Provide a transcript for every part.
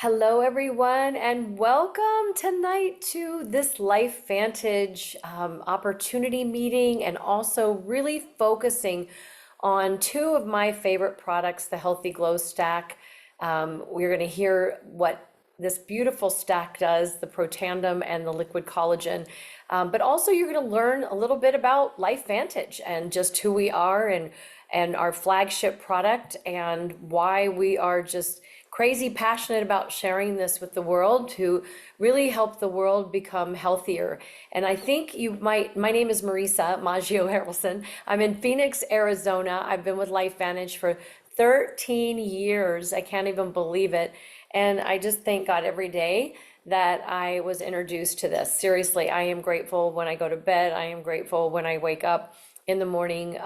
Hello, everyone, and welcome tonight to this Life Vantage opportunity meeting, and also really focusing on two of my favorite products, the Healthy Glow Stack. We're going to hear what this beautiful stack does, the Protandim and the liquid collagen. But also, you're going to learn a little bit about Life Vantage and just who we are and our flagship product and why we are just crazy passionate about sharing this with the world to really help the world become healthier. And I think my name is Marisa Maggio Harrelson. I'm in Phoenix, Arizona. I've been with Life Vantage for 13 years. I can't even believe it. And I just thank God every day that I was introduced to this. Seriously, I am grateful when I go to bed. I am grateful when I wake up in the morning.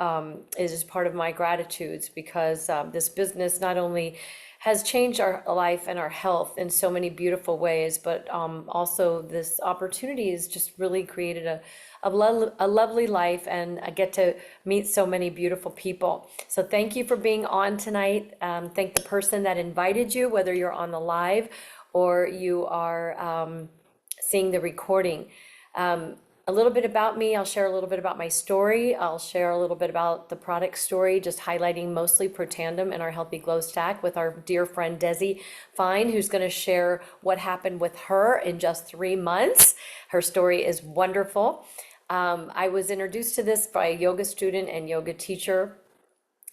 It is part of my gratitudes because this business not only has changed our life and our health in so many beautiful ways, but also this opportunity has just really created a lovely life, and I get to meet so many beautiful people. So thank you for being on tonight. Thank the person that invited you, whether you're on the live or you are seeing the recording. A little bit about me, I'll share a little bit about my story. I'll share a little bit about the product story, just highlighting mostly Protandim and our Healthy Glow Stack with our dear friend Desi Fine, who's going to share what happened with her in just 3 months. Her story is wonderful. I was introduced to this by a yoga student and yoga teacher,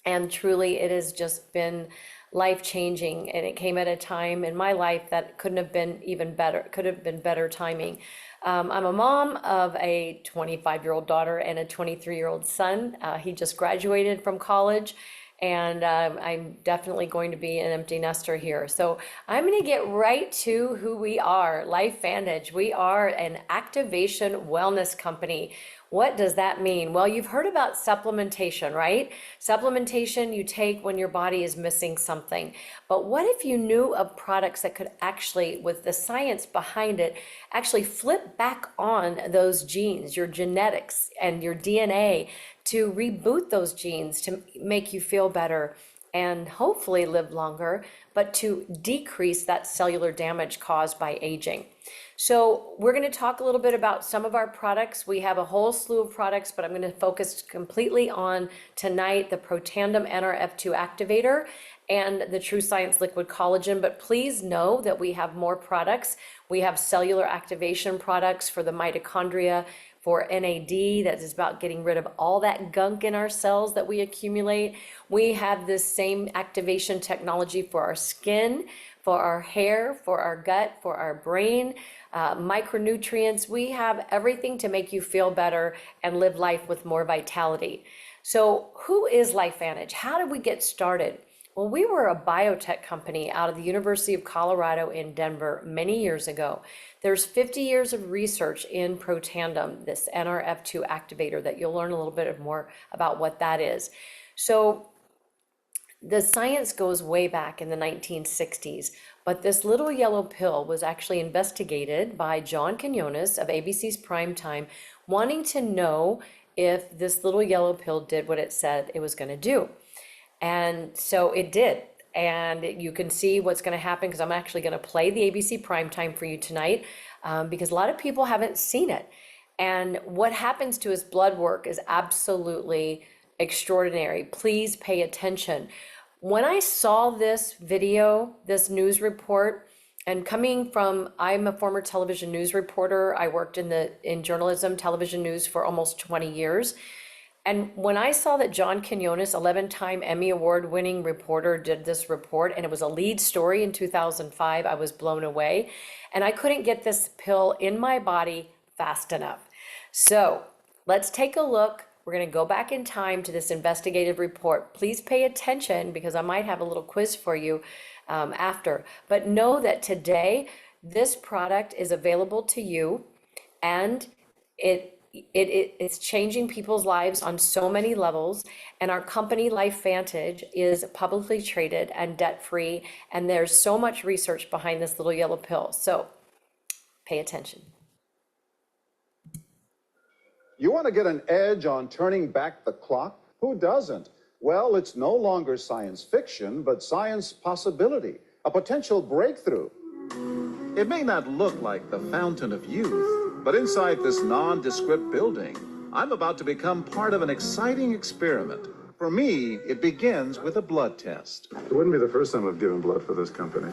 and truly it has just been life-changing, and it came at a time in my life that couldn't have been even better, could have been better timing. I'm a mom of a 25-year-old daughter and a 23-year-old son. He just graduated from college, and I'm definitely going to be an empty nester here. So I'm going to get right to who we are, Life Vantage. We are an activation wellness company. What does that mean? Well, you've heard about supplementation, right? Supplementation you take when your body is missing something. But what if you knew of products that could actually, with the science behind it, actually flip back on those genes, your genetics and your DNA, to reboot those genes to make you feel better and hopefully live longer, but to decrease that cellular damage caused by aging. So we're going to talk a little bit about some of our products. We have a whole slew of products, but I'm going to focus completely on tonight the Protandim NRF2 activator and the True Science liquid collagen. But please know that we have more products. We have cellular activation products for the mitochondria, for NAD, that is about getting rid of all that gunk in our cells that we accumulate. We have this same activation technology for our skin, for our hair, for our gut, for our brain, micronutrients. We have everything to make you feel better and live life with more vitality. So who is Life Vantage? How did we get started? Well, we were a biotech company out of the University of Colorado in Denver many years ago. There's 50 years of research in Protandim, this NRF2 activator, that you'll learn a little bit more about what that is. So the science goes way back in the 1960s, but this little yellow pill was actually investigated by John Quinones of ABC's Primetime, wanting to know if this little yellow pill did what it said it was going to do. And so it did. And you can see what's going to happen, because I'm actually going to play the ABC Primetime for you tonight, because a lot of people haven't seen it. And what happens to his blood work is absolutely extraordinary. Please pay attention. When I saw this video, this news report, and coming from, I'm a former television news reporter. I worked in journalism, television news for almost 20 years. And when I saw that John Quinones, 11-time Emmy Award winning reporter, did this report, and it was a lead story in 2005, I was blown away. And I couldn't get this pill in my body fast enough. So let's take a look. We're going to go back in time to this investigative report. Please pay attention, because I might have a little quiz for you after. But know that today, this product is available to you, and it's changing people's lives on so many levels. And our company, Life Vantage, is publicly traded and debt-free. And there's so much research behind this little yellow pill. So pay attention. You want to get an edge on turning back the clock? Who doesn't? Well, it's no longer science fiction, but science possibility, a potential breakthrough. It may not look like the fountain of youth, but inside this nondescript building, I'm about to become part of an exciting experiment. For me, it begins with a blood test. It wouldn't be the first time I've given blood for this company.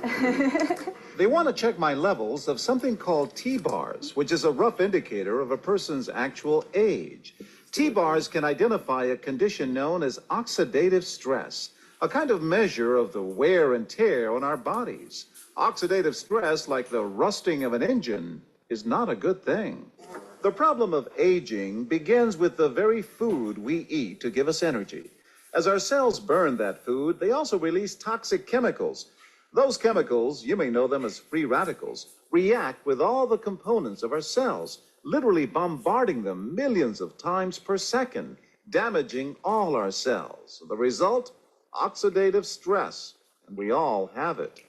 They want to check my levels of something called T-bars, which is a rough indicator of a person's actual age. T-bars can identify a condition known as oxidative stress, a kind of measure of the wear and tear on our bodies. Oxidative stress, like the rusting of an engine, is not a good thing. The problem of aging begins with the very food we eat to give us energy. As our cells burn that food, they also release toxic chemicals. Those chemicals, you may know them as free radicals, react with all the components of our cells, literally bombarding them millions of times per second, damaging all our cells. The result? Oxidative stress, and we all have it.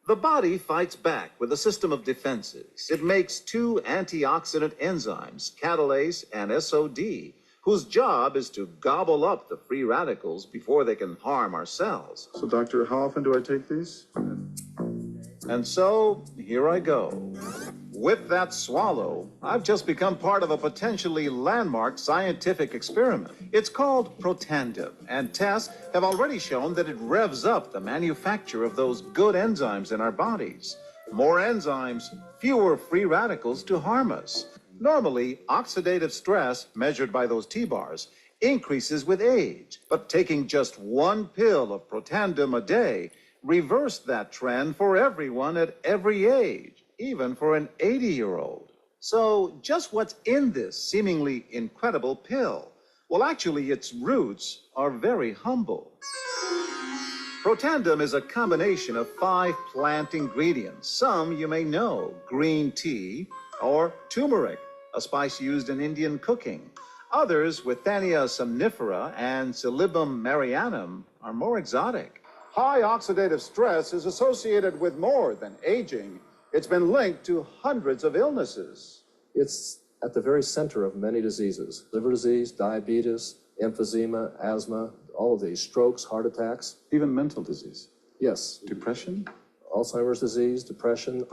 The body fights back with a system of defenses. It makes two antioxidant enzymes, catalase and SOD, whose job is to gobble up the free radicals before they can harm our cells. So, doctor, how often do I take these? And so, here I go. With that swallow, I've just become part of a potentially landmark scientific experiment. It's called Protandim, and tests have already shown that it revs up the manufacture of those good enzymes in our bodies. More enzymes, fewer free radicals to harm us. Normally, oxidative stress, measured by those T-bars, increases with age, but taking just one pill of Protandim a day reversed that trend for everyone at every age, even for an 80-year-old. So just what's in this seemingly incredible pill? Well, actually, its roots are very humble. Protandim is a combination of 5 plant ingredients. Some you may know: green tea or turmeric, a spice used in Indian cooking. Others, Withania somnifera and Silybum marianum, are more exotic. High oxidative stress is associated with more than aging. It's been linked to hundreds of illnesses. It's at the very center of many diseases: liver disease, diabetes, emphysema, asthma, all of these, strokes, heart attacks. Even mental disease. Yes, Depression? Alzheimer's disease, depression.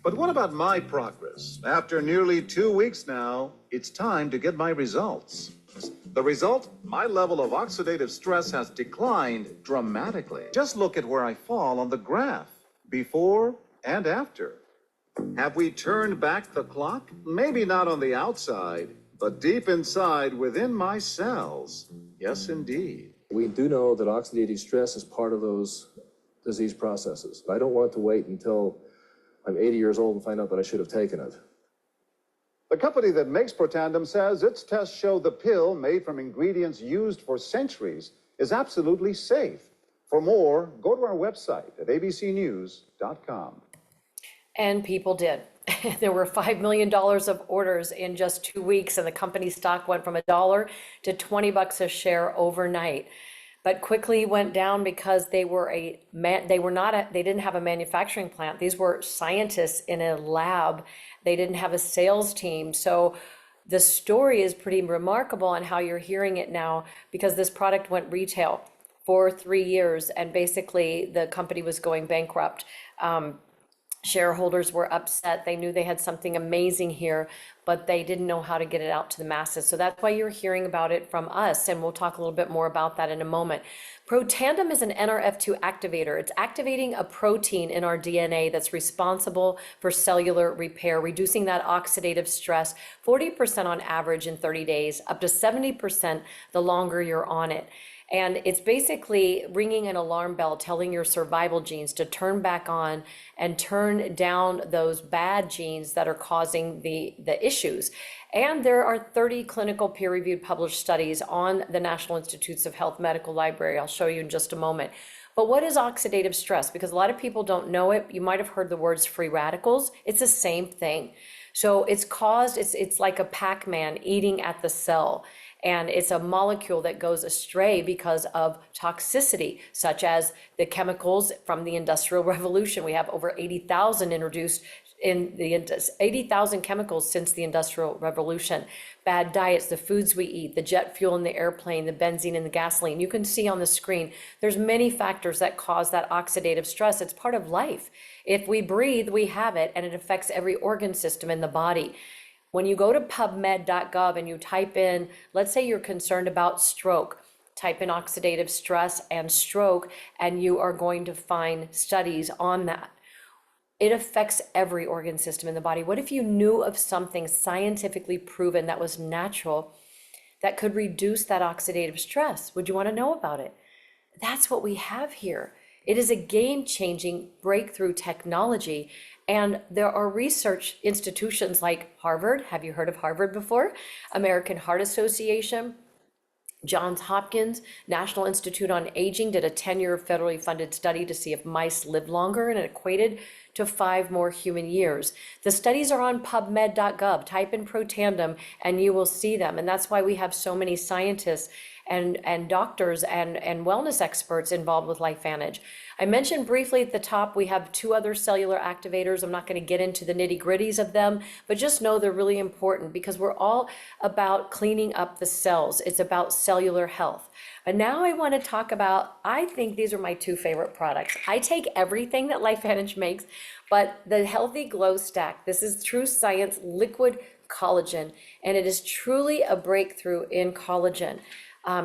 But what about my progress? After nearly 2 weeks now, it's time to get my results. The result? My level of oxidative stress has declined dramatically. Just look at where I fall on the graph, before and after. Have we turned back the clock? Maybe not on the outside, but deep inside within my cells. Yes, indeed. We do know that oxidative stress is part of those disease processes. I don't want to wait until I'm 80 years old and find out that I should have taken it. The company that makes Protandim says its tests show the pill, made from ingredients used for centuries, is absolutely safe. For more, go to our website at abcnews.com. And people did. There were $5 million of orders in just 2 weeks, and the company's stock went from $1 to $20 a share overnight. But quickly went down because they didn't have a manufacturing plant. These were scientists in a lab. They didn't have a sales team. So the story is pretty remarkable on how you're hearing it now, because this product went retail for 3 years, and basically the company was going bankrupt. Shareholders were upset. They knew they had something amazing here, but they didn't know how to get it out to the masses. So that's why you're hearing about it from us, and we'll talk a little bit more about that in a moment. Protandim is an NRF2 activator. It's activating a protein in our DNA that's responsible for cellular repair, reducing that oxidative stress 40% on average in 30 days, up to 70% the longer you're on it. And it's basically ringing an alarm bell, telling your survival genes to turn back on and turn down those bad genes that are causing the issues. And there are 30 clinical peer-reviewed published studies on the National Institutes of Health Medical Library. I'll show you in just a moment. But what is oxidative stress? Because a lot of people don't know it. You might have heard the words free radicals. It's the same thing. So it's like a Pac-Man eating at the cell. And it's a molecule that goes astray because of toxicity, such as the chemicals from the Industrial Revolution. We have over 80,000 introduced in the 80,000 chemicals since the Industrial Revolution. Bad diets, the foods we eat, the jet fuel in the airplane, the benzene and the gasoline. You can see on the screen, there's many factors that cause that oxidative stress. It's part of life. If we breathe, we have it, and it affects every organ system in the body. When you go to pubmed.gov and you type in, let's say you're concerned about stroke, type in oxidative stress and stroke, and you are going to find studies on that. It affects every organ system in the body. What if you knew of something scientifically proven that was natural that could reduce that oxidative stress? Would you want to know about it? That's what we have here. It is a game-changing breakthrough technology. And there are research institutions like Harvard. Have you heard of Harvard before? American Heart Association, Johns Hopkins, National Institute on Aging did a 10-year federally funded study to see if mice lived longer, and it equated to 5 more human years. The studies are on pubmed.gov. Type in Protandim and you will see them. And that's why we have so many scientists and doctors and wellness experts involved with LifeVantage. I mentioned briefly at the top, we have 2 other cellular activators. I'm not going to get into the nitty-gritties of them, but just know they're really important because we're all about cleaning up the cells. It's about cellular health. But now I want to talk about, I think these are my 2 favorite products. I take everything that LifeVantage makes, but the Healthy Glow Stack, this is true science liquid collagen, and it is truly a breakthrough in collagen.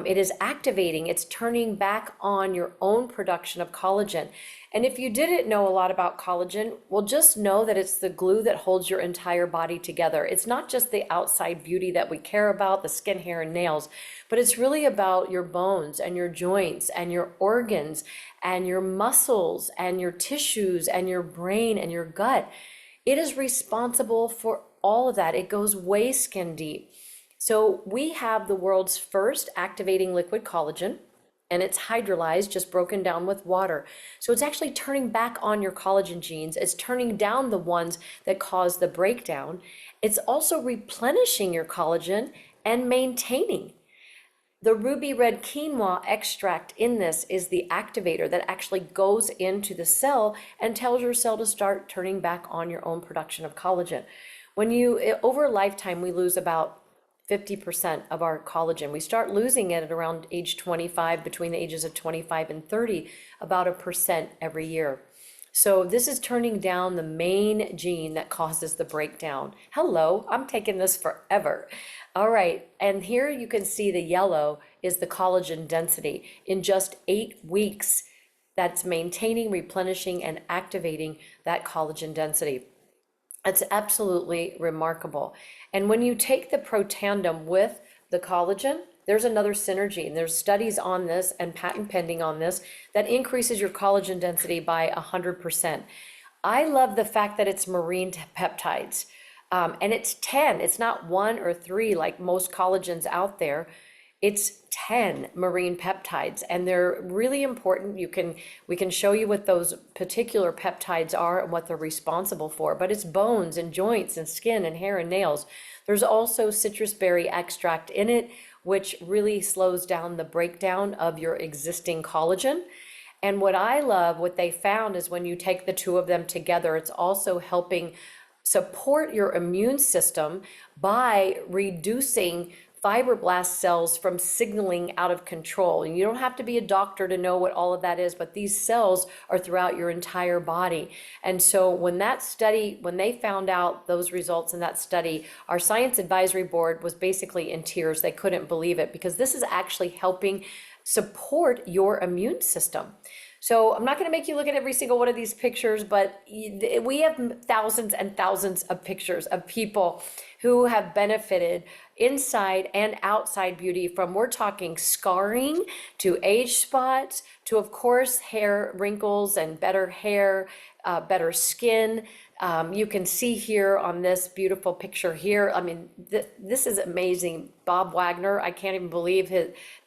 It is activating, it's turning back on your own production of collagen. And if you didn't know a lot about collagen, well, just know that it's the glue that holds your entire body together. It's not just the outside beauty that we care about, the skin, hair, and nails, but it's really about your bones and your joints and your organs and your muscles and your tissues and your brain and your gut. It is responsible for all of that. It goes way skin deep. So we have the world's first activating liquid collagen, and it's hydrolyzed, just broken down with water. So it's actually turning back on your collagen genes. It's turning down the ones that cause the breakdown. It's also replenishing your collagen and maintaining. The ruby red quinoa extract in this is the activator that actually goes into the cell and tells your cell to start turning back on your own production of collagen. Over a lifetime, we lose about 50% of our collagen. We start losing it at around age 25, between the ages of 25 and 30, about 1% every year. So this is turning down the main gene that causes the breakdown. Hello, I'm taking this forever. All right, and here you can see the yellow is the collagen density. In just 8 weeks, that's maintaining, replenishing, and activating that collagen density. It's absolutely remarkable. And when you take the Protandim with the collagen, there's another synergy, and there's studies on this and patent pending on this that increases your collagen density by 100%. I love the fact that it's marine peptides, and it's 10. It's not 1 or 3 like most collagens out there. It's 10 marine peptides, and they're really important. We can show you what those particular peptides are and what they're responsible for, but it's bones and joints and skin and hair and nails. There's also citrus berry extract in it, which really slows down the breakdown of your existing collagen. And what I love, what they found is when you take the 2 of them together, it's also helping support your immune system by reducing fibroblast cells from signaling out of control. And you don't have to be a doctor to know what all of that is, but these cells are throughout your entire body. And so when they found out those results in that study, our science advisory board was basically in tears. They couldn't believe it because this is actually helping support your immune system. So I'm not going to make you look at every single one of these pictures, but we have thousands and thousands of pictures of people who have benefited inside and outside beauty, from, we're talking scarring to age spots to, of course, hair wrinkles and better hair, better skin. You can see here on this beautiful picture here, I mean, this is amazing. Bob Wagner, I can't even believe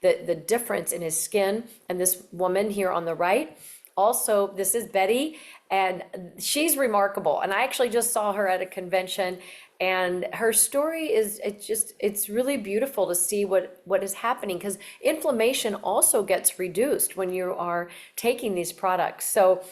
the difference in his skin. And this woman here on the right, also, this is Betty, and she's remarkable. And I actually just saw her at a convention, and her story is, it's really beautiful to see what is happening, because inflammation also gets reduced when you are taking these products. So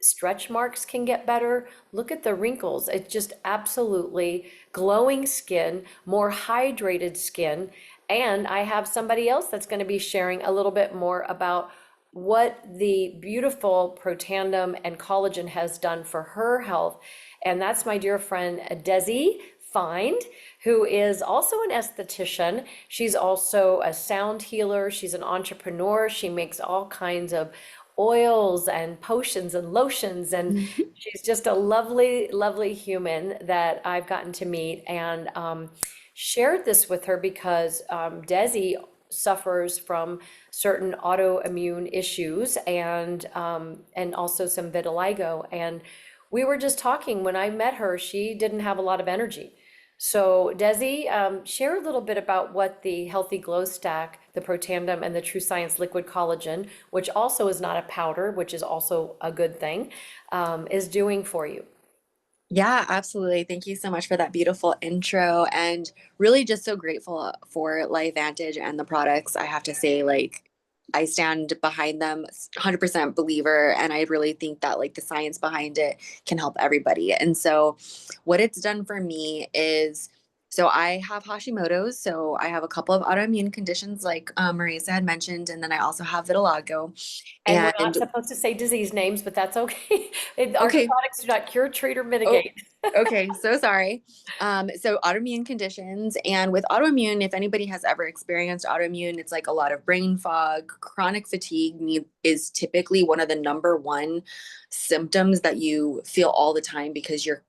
stretch marks can get better. Look at the wrinkles. It's just absolutely glowing skin, more hydrated skin. And I have somebody else that's going to be sharing a little bit more about what the beautiful Protandim and collagen has done for her health. And that's my dear friend Desi Find, who is also an esthetician. She's also a sound healer. She's an entrepreneur. She makes all kinds of oils and potions and lotions, and she's just a lovely, lovely human that I've gotten to meet, and shared this with her because Desi suffers from certain autoimmune issues, and also some vitiligo. And we were just talking when I met her, she didn't have a lot of energy. So Desi, share a little bit about what the Healthy Glow Stack, the Protandim, and the True Science Liquid Collagen, which also is not a powder, which is also a good thing, is doing for you. Yeah, absolutely. Thank you so much for that beautiful intro, and really just so grateful for LifeVantage and the products. I have to say, like, I stand behind them, 100% believer, and I really think that like the science behind it can help everybody. And so what it's done for me is, so I have Hashimoto's, so I have a couple of autoimmune conditions like Marisa had mentioned, and then I also have vitiligo. And we're not And supposed to say disease names, but that's okay. Our okay, products do not cure, treat, or oh, mitigate. okay, so sorry. So autoimmune conditions, and with autoimmune, if anybody has ever experienced autoimmune, it's like a lot of brain fog, chronic fatigue is typically one of the number one symptoms that you feel all the time because you're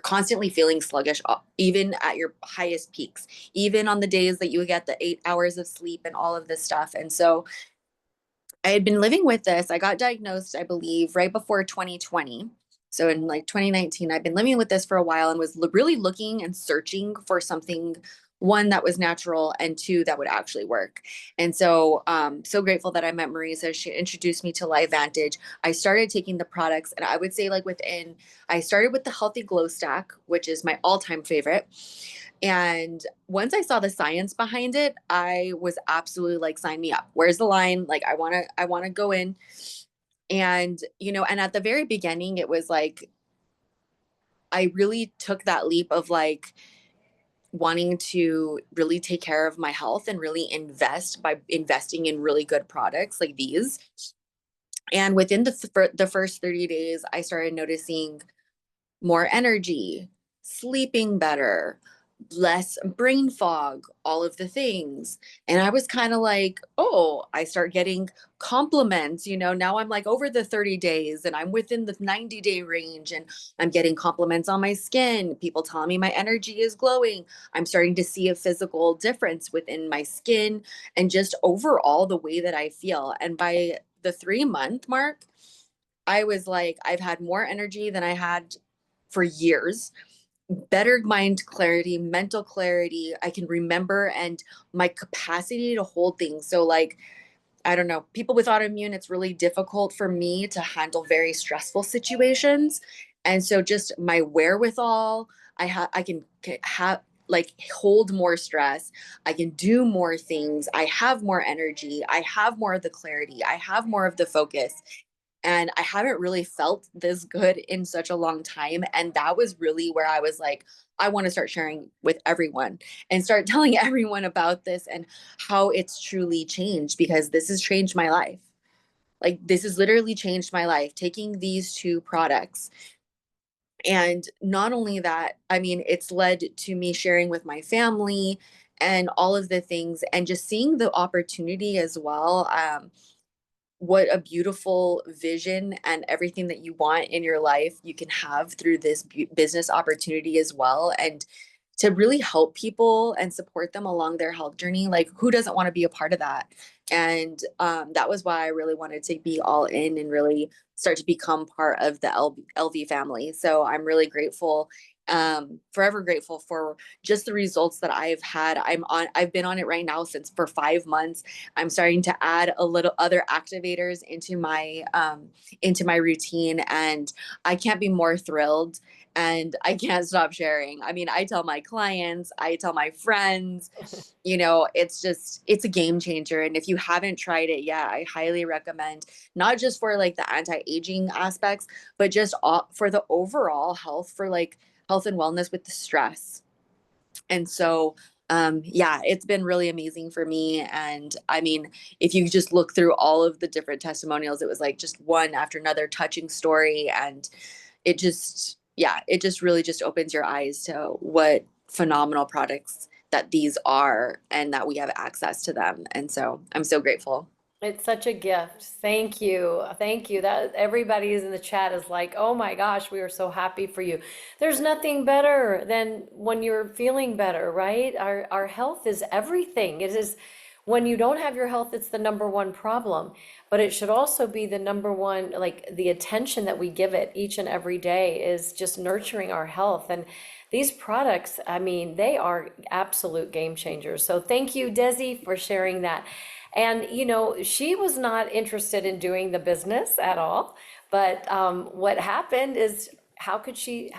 constantly feeling sluggish, even at your highest peaks, even on the days that you get the 8 hours of sleep and all of this stuff. And so I had been living with this. I got diagnosed, I believe, right before 2020. So in like 2019, I've been living with this for a while and was really looking and searching for something, one that was natural and two that would actually work. And so so grateful that I met Marisa. She introduced me to LifeVantage. I started taking the products, and I would say like I started with the Healthy Glow Stack, which is my all-time favorite. And once I saw the science behind it, I was absolutely like, sign me up. Where's the line? Like, I want to go in. And, and at the very beginning, it was like, I really took that leap of like wanting to really take care of my health and really invest by investing in really good products like these. And within the first 30 days, I started noticing more energy, sleeping better, less brain fog, all of the things. And I was kind of like, oh, I start getting compliments. Now I'm like over the 30 days and I'm within the 90-day range, and I'm getting compliments on my skin. People telling me my energy is glowing. I'm starting to see a physical difference within my skin and just overall the way that I feel. And by the 3-month mark, I was like, I've had more energy than I had for years, better mind clarity, mental clarity. I can remember, and my capacity to hold things. So, like, I don't know, people with autoimmune, it's really difficult for me to handle very stressful situations. And so, just my wherewithal, I can have like hold more stress. I can do more things. I have more energy. I have more of the clarity. I have more of the focus, and I haven't really felt this good in such a long time. And that was really where I was like, I want to start sharing with everyone and start telling everyone about this and how it's truly changed, because this has changed my life. Like, this has literally changed my life, taking these two products. And not only that, I mean, it's led to me sharing with my family and all of the things, and just seeing the opportunity as well. What a beautiful vision, and everything that you want in your life you can have through this business opportunity as well, and to really help people and support them along their health journey. Like, who doesn't want to be a part of that? And that was why I really wanted to be all in and really start to become part of the LV family. So I'm really grateful, forever grateful for just the results that I've had. I've been on it right now since for 5 months. I'm starting to add a little other activators into my routine, and I can't be more thrilled, and I can't stop sharing. I mean, I tell my clients, I tell my friends, it's a game changer. And if you you haven't tried it yet, I highly recommend, not just for like the anti-aging aspects, but just for the overall health, for like health and wellness with the stress. And so, yeah, it's been really amazing for me. And I mean, if you just look through all of the different testimonials, it was like just one after another touching story. And it just, yeah, it just really just opens your eyes to what phenomenal products that these are and that we have access to them. And so I'm so grateful. It's such a gift. Thank you. Thank you. That everybody is in the chat is like, "Oh my gosh, we are so happy for you." There's nothing better than when you're feeling better, right? Our health is everything. It is when you don't have your health, it's the number one problem, but it should also be the number one, like the attention that we give it each and every day is just nurturing our health. And these products, I mean, they are absolute game changers. So thank you, Desi, for sharing that. And, you know, she was not interested in doing the business at all. But what happened is, how could she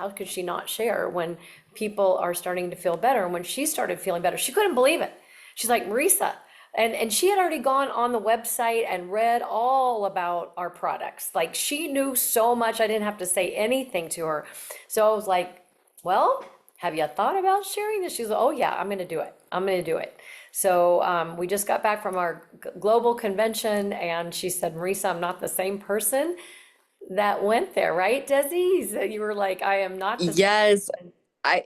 not share when people are starting to feel better? And when she started feeling better, she couldn't believe it. She's like, Marisa. And she had already gone on the website and read all about our products. Like she knew so much, I didn't have to say anything to her. So I was like, well, have you thought about sharing this? She's like, oh yeah, I'm gonna do it. I'm gonna do it. So we just got back from our global convention and she said, Marisa, I'm not the same person that went there, right, Desi? So you were like, I am not the same. Yes, I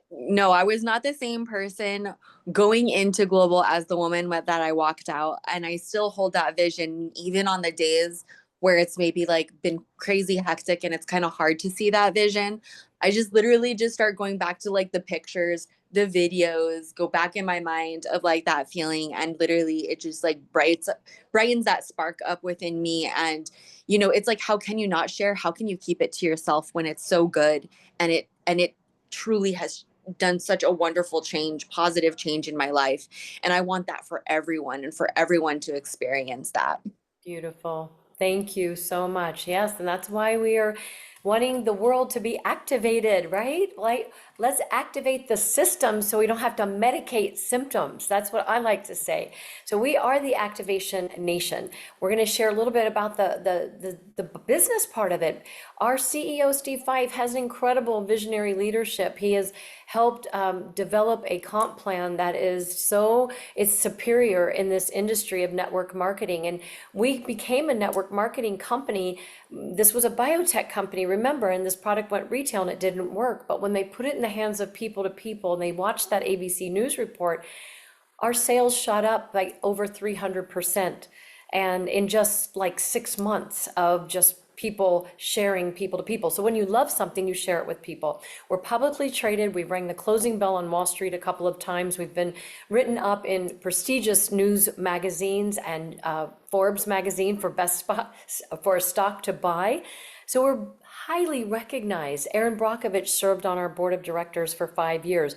was not the same person going into global as the woman that I walked out, and I still hold that vision even on the days where it's maybe like been crazy hectic and it's kind of hard to see that vision. I just literally just start going back to like the pictures, the videos, go back in my mind of like that feeling, and literally it just like brightens that spark up within me. And it's like, how can you not share? How can you keep it to yourself when it's so good? And it truly has done such a wonderful change, positive change in my life. And I want that for everyone and for everyone to experience that. Beautiful. Thank you so much. Yes, and that's why we are wanting the world to be activated, right? Like, let's activate the system so we don't have to medicate symptoms. That's what I like to say. So we are the activation nation. We're going to share a little bit about the business part of it. Our CEO, Steve Fife, has incredible visionary leadership. He has helped develop a comp plan that it's superior in this industry of network marketing. And we became a network marketing company. This was a biotech company, remember, and this product went retail and it didn't work. But when they put it in the hands of people to people and they watched that ABC News report, our sales shot up by over 300%. And in just like 6 months of just people sharing people to people. So when you love something, you share it with people. We're publicly traded. We rang the closing bell on Wall Street a couple of times. We've been written up in prestigious news magazines and Forbes magazine for best spot for a stock to buy. So we're highly recognized. Aaron Brockovich served on our board of directors for 5 years.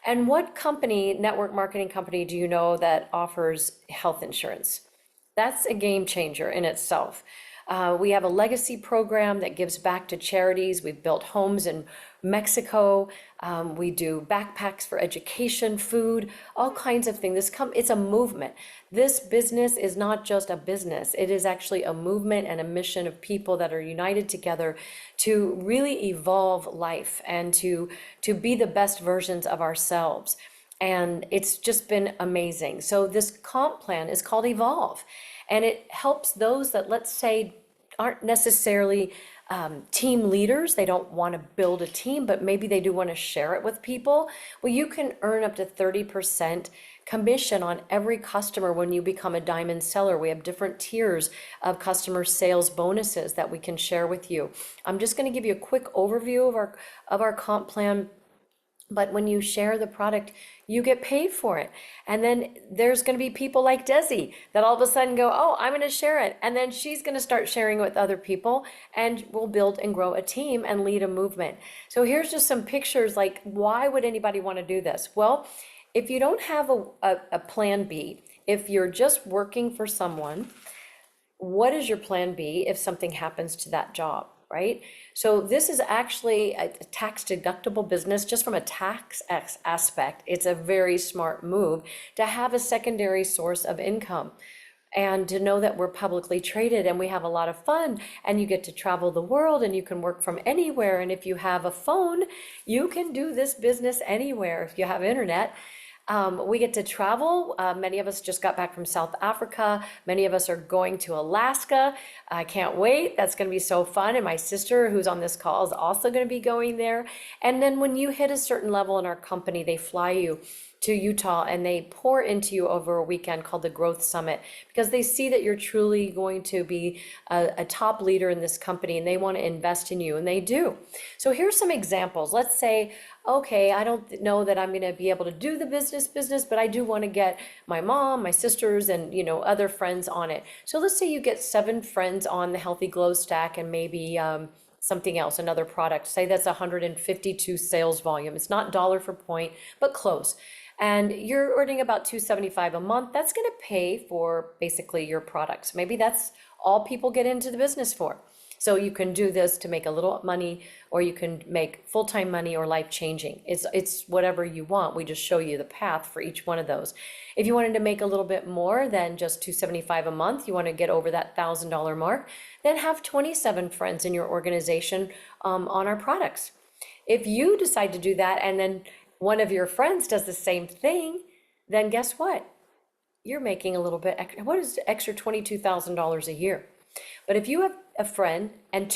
And what company, network marketing company, do you know that offers health insurance? That's a game changer in itself. We have a legacy program that gives back to charities. We've built homes in Mexico. We do backpacks for education, food, all kinds of things. It's a movement. This business is not just a business. It is actually a movement and a mission of people that are united together to really evolve life and to be the best versions of ourselves. And it's just been amazing. So this comp plan is called Evolve, and it helps those that, let's say, aren't necessarily team leaders. They don't want to build a team, but maybe they do want to share it with people. Well, you can earn up to 30% commission on every customer when you become a diamond seller. We have different tiers of customer sales bonuses that we can share with you. I'm just going to give you a quick overview of our comp plan. But when you share the product, you get paid for it. And then there's going to be people like Desi that all of a sudden go, oh, I'm going to share it. And then she's going to start sharing it with other people, and we'll build and grow a team and lead a movement. So here's just some pictures. Like, why would anybody want to do this? Well, if you don't have a plan B, if you're just working for someone, what is your plan B if something happens to that job, right? So this is actually a tax deductible business. Just from a tax aspect, it's a very smart move to have a secondary source of income. And to know that we're publicly traded and we have a lot of fun, and you get to travel the world and you can work from anywhere. And if you have a phone, you can do this business anywhere if you have internet. We get to travel. Many of us just got back from South Africa. Many of us are going to Alaska. I can't wait. That's going to be so fun. And my sister, who's on this call, is also going to be going there. And then when you hit a certain level in our company, they fly you to Utah and they pour into you over a weekend called the Growth Summit, because they see that you're truly going to be a top leader in this company and they want to invest in you, and they do. So here's some examples. Let's say, okay, I don't know that I'm going to be able to do the business, but I do want to get my mom, my sisters, and other friends on it. So let's say you get 7 friends on the Healthy Glow Stack and maybe something else, another product. Say that's 152 sales volume. It's not dollar for point, but close. And you're earning about $275 a month. That's going to pay for basically your products. Maybe that's all people get into the business for. So you can do this to make a little money, or you can make full-time money or life-changing. It's whatever you want. We just show you the path for each one of those. If you wanted to make a little bit more than just $275 a month, you want to get over that $1,000 mark, then have 27 friends in your organization on our products. If you decide to do that and then one of your friends does the same thing, then guess what? You're making a little bit extra. What is extra $22,000 a year? But if you have a friend and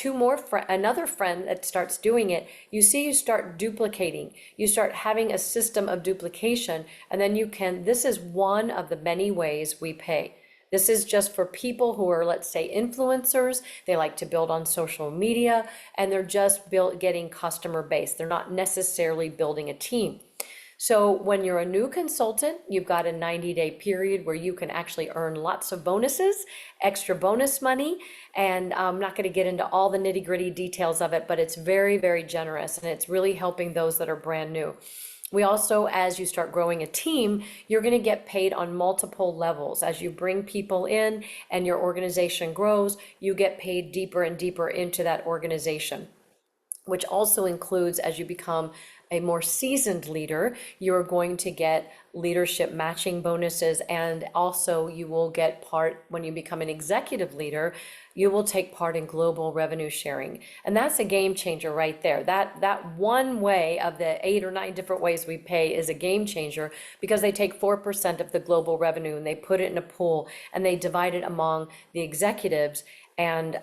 another friend that starts doing it, you start duplicating. You start having a system of duplication, and then this is one of the many ways we pay. This is just for people who are, let's say, influencers. They like to build on social media, and they're just getting customer base. They're not necessarily building a team. So when you're a new consultant, you've got a 90-day period where you can actually earn lots of bonuses, extra bonus money. And I'm not going to get into all the nitty-gritty details of it, but it's very, very generous, and it's really helping those that are brand new. We also, as you start growing a team, you're going to get paid on multiple levels. As you bring people in and your organization grows, you get paid deeper and deeper into that organization, which also includes, as you become a more seasoned leader, you're going to get leadership matching bonuses, and also you will get part, when you become an executive leader, you will take part in global revenue sharing. And that's a game changer right there. That one way of the 8 or 9 different ways we pay is a game changer, because they take 4% of the global revenue and they put it in a pool and they divide it among the executives. And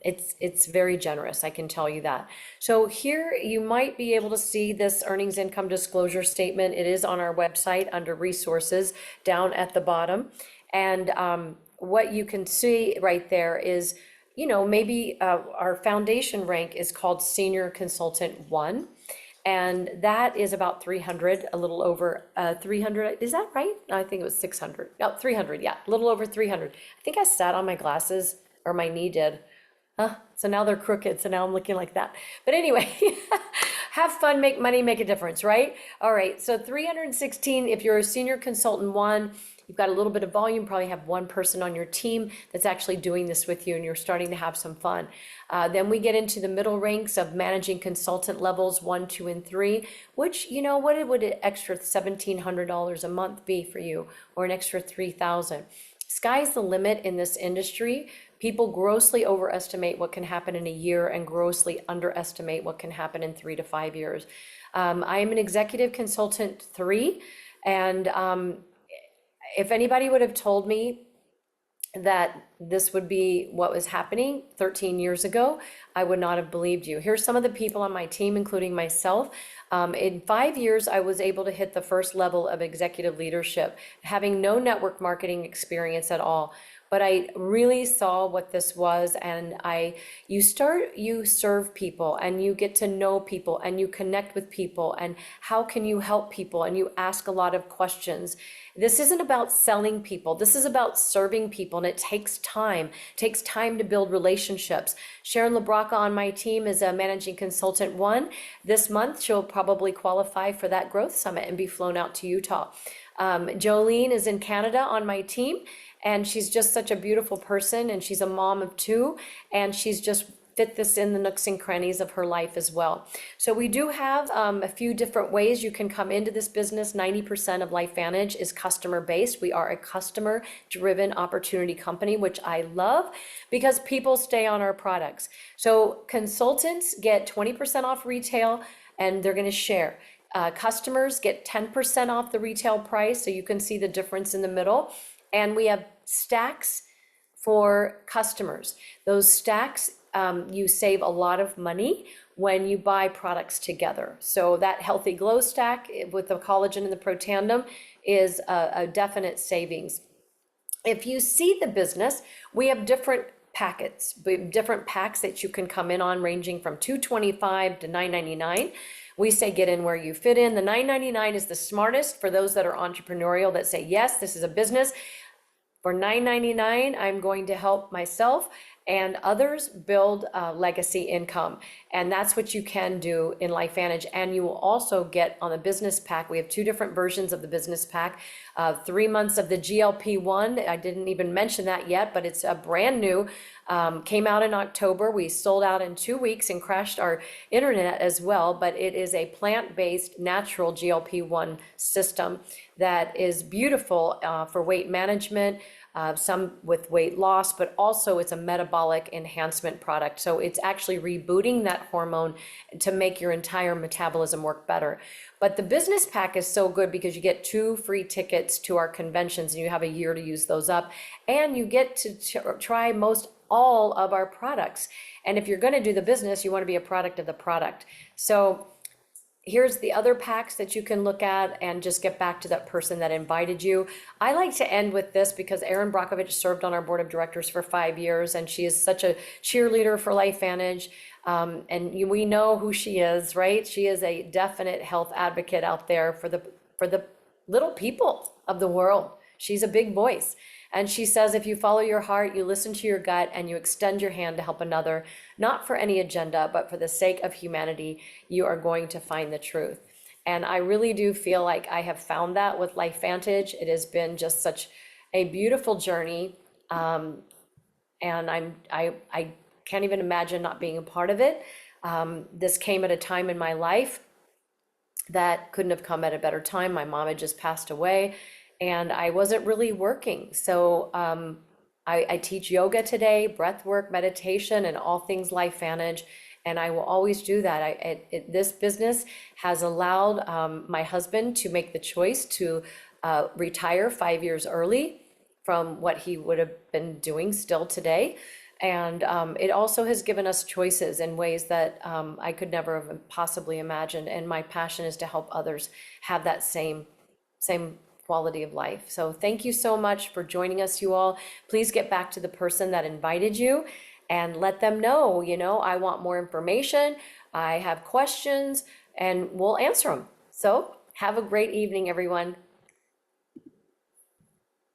it's very generous, I can tell you that. So here you might be able to see this earnings income disclosure statement. It is on our website under resources down at the bottom. And what you can see right there is, maybe our foundation rank is called Senior Consultant 1. And that is about 300, a little over 300. Is that right? No, I think it was 600. No, 300, yeah, a little over 300. I think I sat on my glasses, or my knee did. So now they're crooked, so now I'm looking like that. But anyway, have fun, make money, make a difference, right? All right, so 316, if you're a Senior Consultant 1, you've got a little bit of volume, probably have one person on your team that's actually doing this with you, and you're starting to have some fun. Then we get into the middle ranks of Managing Consultant levels 1, 2, and 3, which, what would an extra $1,700 a month be for you, or an extra $3,000? Sky's the limit in this industry. People grossly overestimate what can happen in a year and grossly underestimate what can happen in 3 to 5 years. I am an Executive Consultant 3, and if anybody would have told me that this would be what was happening 13 years ago, I would not have believed you. Here's some of the people on my team, including myself. In 5 years, I was able to hit the first level of executive leadership, having no network marketing experience at all. But I really saw what this was, and you serve people, and you get to know people, and you connect with people, and how can you help people, and you ask a lot of questions. This isn't about selling people. This is about serving people, and it takes time. It takes time to build relationships. Sharon LaBraca on my team is a Managing Consultant 1. This month, she'll probably qualify for that Growth Summit and be flown out to Utah. Jolene is in Canada on my team, and she's just such a beautiful person, and she's a mom of 2, and she's just fit this in the nooks and crannies of her life as well. So we do have a few different ways you can come into this business. 90% of LifeVantage is customer based. We are a customer driven opportunity company, which I love because people stay on our products. So consultants get 20% off retail and they're going to share. Customers get 10% off the retail price, so you can see the difference in the middle. And we have stacks for customers. Those stacks, you save a lot of money when you buy products together. So that Healthy Glow stack with the collagen and the Protandim is a definite savings. If you see the business, we have different packets, different packs that you can come in on, ranging from $225 to $999. We say get in where you fit in. The $999 is the smartest for those that are entrepreneurial that say, yes, this is a business. For $999, I'm going to help myself and others build legacy income. And that's what you can do in LifeVantage. And you will also get on the business pack. We have two different versions of the business pack. 3 months of the GLP-1. I didn't even mention that yet, but it's a brand new. Came out in October. We sold out in 2 weeks and crashed our internet as well. But it is a plant-based natural GLP-1 system that is beautiful for weight management. Some with weight loss, but also it's a metabolic enhancement product. So it's actually rebooting that hormone to make your entire metabolism work better. But the business pack is so good because you get 2 free tickets to our conventions and you have a year to use those up. And you get to try most all of our products. And if you're going to do the business, you want to be a product of the product. So here's the other packs that you can look at and just get back to that person that invited you. I like to end with this because Erin Brockovich served on our board of directors for 5 years, and she is such a cheerleader for LifeVantage. We know who she is, right? She is a definite health advocate out there for the little people of the world. She's a big voice. And she says, if you follow your heart, you listen to your gut, and you extend your hand to help another, not for any agenda, but for the sake of humanity, you are going to find the truth. And I really do feel like I have found that with LifeVantage. It has been just such a beautiful journey. And I can't even imagine not being a part of it. This came at a time in my life that couldn't have come at a better time. My mom had just passed away. And I wasn't really working. So I teach yoga today, breath work, meditation, and all things LifeVantage. And I will always do that. This business has allowed my husband to make the choice to retire 5 years early from what he would have been doing still today. And it also has given us choices in ways that I could never have possibly imagined. And my passion is to help others have that same quality of life. So thank you so much for joining us, you all. Please get back to the person that invited you and let them know, I want more information, I have questions, and we'll answer them. So have a great evening, everyone.